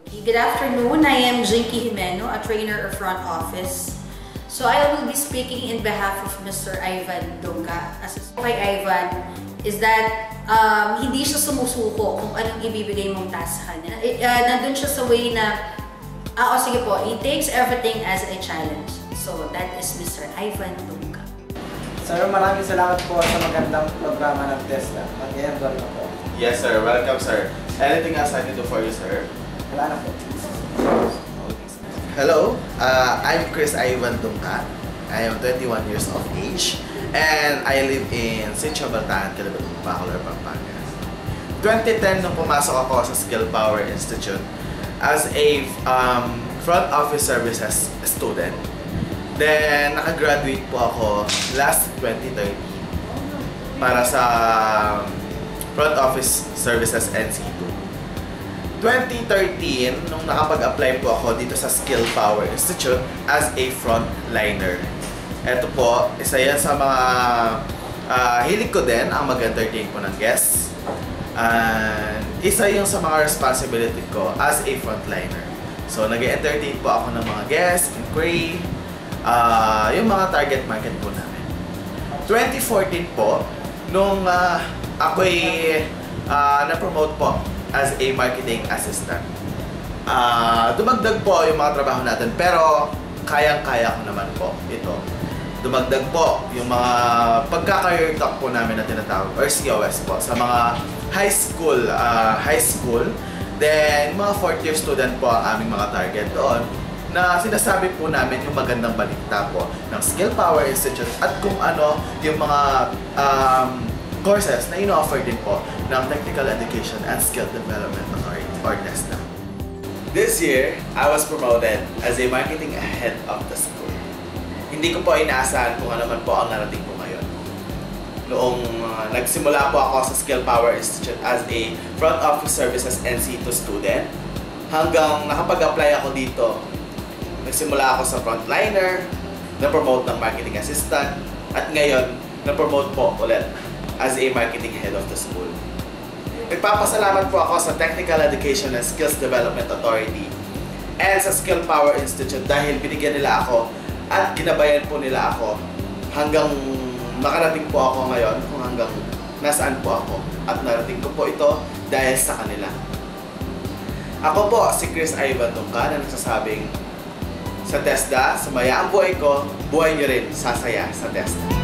Good afternoon, I am Jinky Jimeno, a trainer of front office. So I will be speaking in behalf of Mr. Ivan Dungka. As kay Ivan is that hindi siya sumusuko kung anong ibibigay mong task sa kanya. Nandun siya sa way na, sige po, he takes everything as a challenge. So that is Mr. Ivan Dungka. Sir, maraming salamat po sa magandang programa ng TESDA. Mag-enroll na po. Yes, sir. Welcome, sir. Anything else I can do for you, sir? Wala na po. Hello, I'm Chris Ivan Dungka. I am 21 years of age and I live in Sincho, Baltaan, Calabaton, Bacolor, Pampanga. 2010 nung pumasok ako sa Skill Power Institute as a front office services student. Then nakagraduate po ako last 2013 para sa front office services NC2. 2013, nung nakapag-apply po ako dito sa Skill Power Institute as a frontliner. Ito po, isa yan sa mga hilig ko din ang mag-entertain po ng guests. Isa yung sa mga responsibility ko as a frontliner. So, nag-entertain po ako ng mga guests, inquiry, yung mga target market po namin. 2014 po, nung ako'y na-promote po as a marketing assistant. Dumagdag po yung mga trabaho natin, pero kayang-kaya ko naman po ito. Dumagdag po yung mga pagka-career talk po namin na tinatawag, or COS po, sa mga high school. Then, mga 4th year student po ang aming mga target doon, na sinasabi po namin yung magandang balita po ng Skill Power Institute at kung ano yung mga courses na ino-offer din po ng Technical Education and Skill Development Authority or TESDA. This year, I was promoted as a marketing head of the school. Hindi ko po inaasahan kung ano man po ang narating ko ngayon. Noong nagsimula po ako sa Skill Power Institute as a front office services NC2 student, hanggang nakapag-apply ako dito, nagsimula ako sa frontliner, na-promote ng marketing assistant, at ngayon, na-promote po ulit as a marketing head of the school. Nagpapasalamat po ako sa Technical Education and Skills Development Authority and sa Skill Power Institute dahil binigyan nila ako at ginabayan po nila ako hanggang makarating po ako ngayon kung hanggang nasaan po ako. At narating ko po ito dahil sa kanila. Ako po si Chris Ivan Dungka na nagsasabing sa TESDA, sumaya ang buhay ko, buhay nyo rin sasaya sa TESDA.